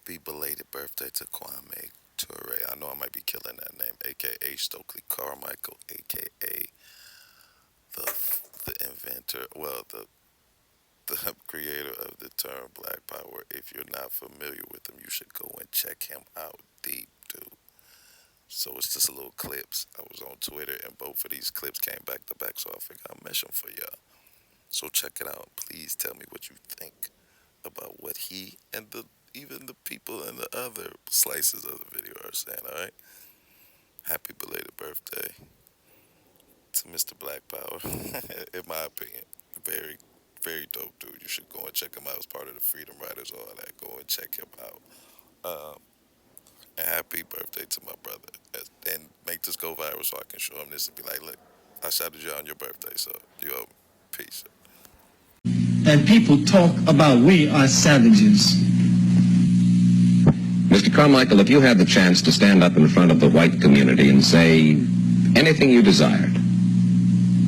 Happy belated birthday to Kwame Ture. I know I might be killing that name, aka Stokley Carmichael, aka the the inventor, well, the creator of the term Black Power. If you're not familiar with him, you should go and check him out deep, dude. So it's just a little clips. I was on Twitter and both of these clips came back to back, so I figured I'll mesh them for y'all. So check it out. Please tell me what you think about what he and the even the people in the other slices of the video are saying, alright? Happy belated birthday to Mr. Black Power, in my opinion. Very, very dope dude. You should go and check him out as part of the Freedom Riders, all that. Go and check him out. And happy birthday to my brother. And make this go viral so I can show him this and be like, look, I shouted you out on your birthday, so you owe me. Peace. And people talk about we are savages. Mr. Carmichael, if you had the chance to stand up in front of the white community and say anything you desired,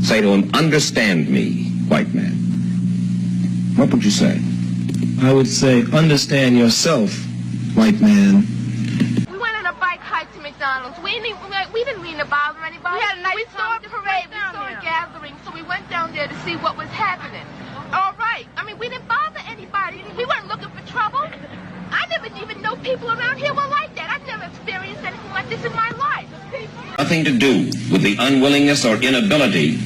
say to them, understand me, white man, what would you say? I would say, understand yourself, white man. We went on a bike hike to McDonald's. We didn't mean to bother anybody. We saw a parade, we saw a gathering, so we went down there to see what was happening. All right. I mean, we didn't bother anybody. We weren't looking for trouble. I never even know people around here were like that. I've never experienced anything like this in my life. Nothing to do with the unwillingness or inability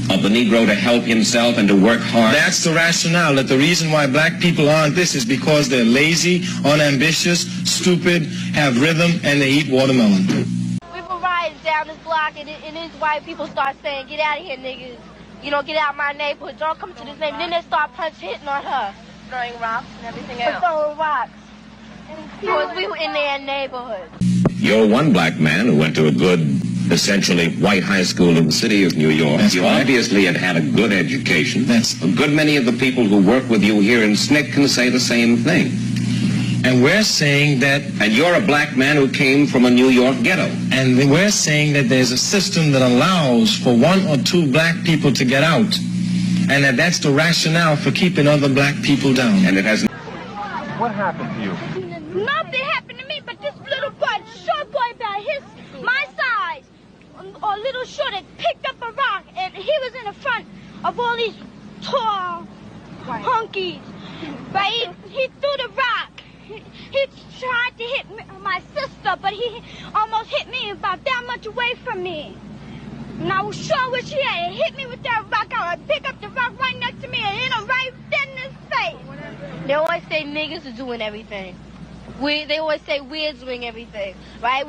of the Negro to help himself and to work hard. That's the rationale, that the reason why black people aren't this is because they're lazy, unambitious, stupid, have rhythm, and they eat watermelon. We were riding down this block, and these white people start saying, get out of here, niggas. You know, get out of my neighborhood. Don't come to this neighborhood. Then they start hitting on her. Throwing rocks and everything else. Throwing rocks. Because we were in their neighborhood. You're one black man who went to a good, essentially white high school in the city of New York. That's you right. obviously had a good education. That's- A good many of the people who work with you here in SNCC can say the same thing. And we're saying that, And you're a black man who came from a New York ghetto. and we're saying that there's a system that allows for one or two black people to get out, and that's the rationale for keeping other black people down. And it has What happened to you? Nothing happened to me, but this little boy, short boy about my size, or little short, had picked up a rock, and he was in the front of all these tall honkies. But he threw the rock. He tried to hit my sister, but he almost hit me about that much away from me. And I was sure wish he had hit me with that rock. I would pick up the rock right next to me and hit him right dead in his face. They always say niggas are doing everything. They always say we're doing everything, right?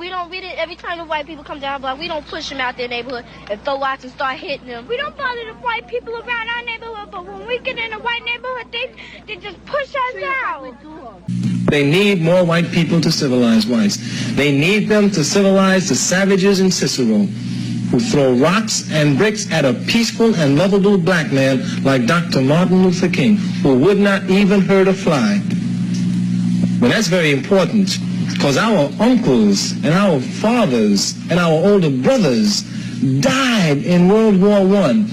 Every time the white people come down the block, we don't push them out their neighborhood and throw rocks and start hitting them. We don't bother the white people around our neighborhood, but when we get in a white neighborhood, they just push us out. They need more white people to civilize whites. They need them to civilize the savages in Cicero, who throw rocks and bricks at a peaceful and lovable black man like Dr. Martin Luther King, who would not even hurt a fly. But that's very important, because our uncles and our fathers and our older brothers died in World War I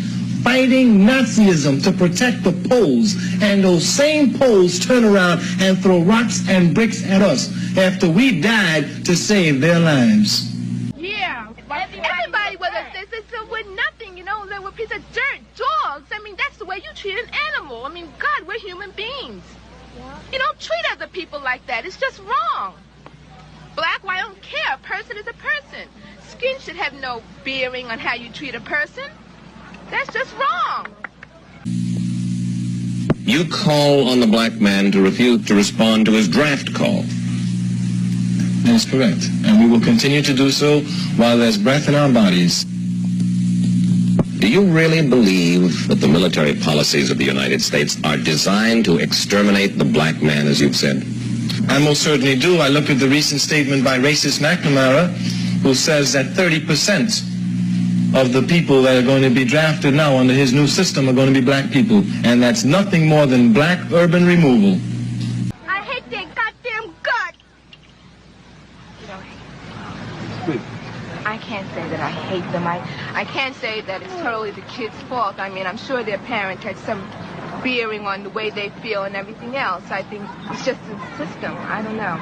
fighting Nazism to protect the Poles, and those same Poles turn around and throw rocks and bricks at us after we died to save their lives. Yeah. Everybody was with nothing, you know, they were a piece of dirt, dogs. I mean, that's the way you treat an animal. I mean, God, we're human beings. You don't treat other people like that. It's just wrong. Black, white, I don't care. A person is a person. Skin should have no bearing on how you treat a person. That's just wrong. You call on the black man to refuse to respond to his draft call. That is correct. And we will continue to do so while there's breath in our bodies. Do you really believe that the military policies of the United States are designed to exterminate the black man, as you've said? I most certainly do. I look at the recent statement by racist McNamara, who says that 30% of the people that are going to be drafted now under his new system are going to be black people. And that's nothing more than black urban removal. I hate their goddamn guts. I can't say that I hate them. I can't say that it's totally the kids' fault. I mean, I'm sure their parents had some bearing on the way they feel and everything else. I think it's just a system. I don't know.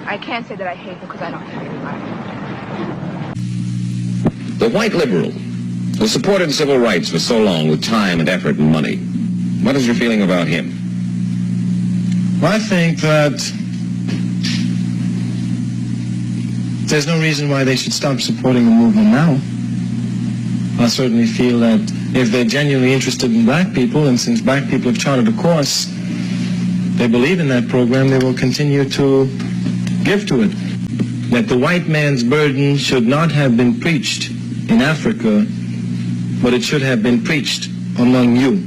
I can't say that I hate them because I don't hate anybody. The white liberal who supported civil rights for so long with time and effort and money, what is your feeling about him? Well, I think that there's no reason why they should stop supporting the movement now. I certainly feel that if they're genuinely interested in black people, and since black people have charted a course, they believe in that program, they will continue to give to it. That the white man's burden should not have been preached in Africa, but it should have been preached among you.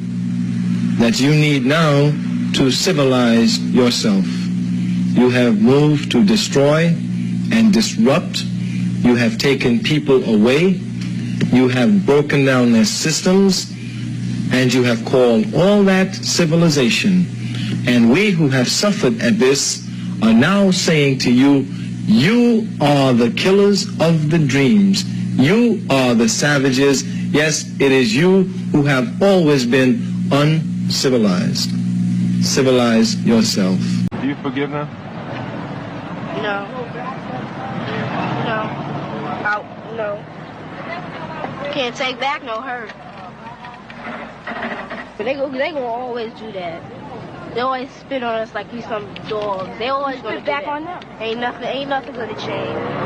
That you need now to civilize yourself. You have moved to destroy and disrupt. You have taken people away. You have broken down their systems, and you have called all that civilization. And we who have suffered at this are now saying to you, you are the killers of the dreams. You are the savages. Yes, it is you who have always been uncivilized. Civilize yourself. Do you forgive them? No. No. Can't take back no hurt. But they gonna always do that. They always spit on us like we some dogs. They always gonna do back that. On them. Ain't nothing gonna change.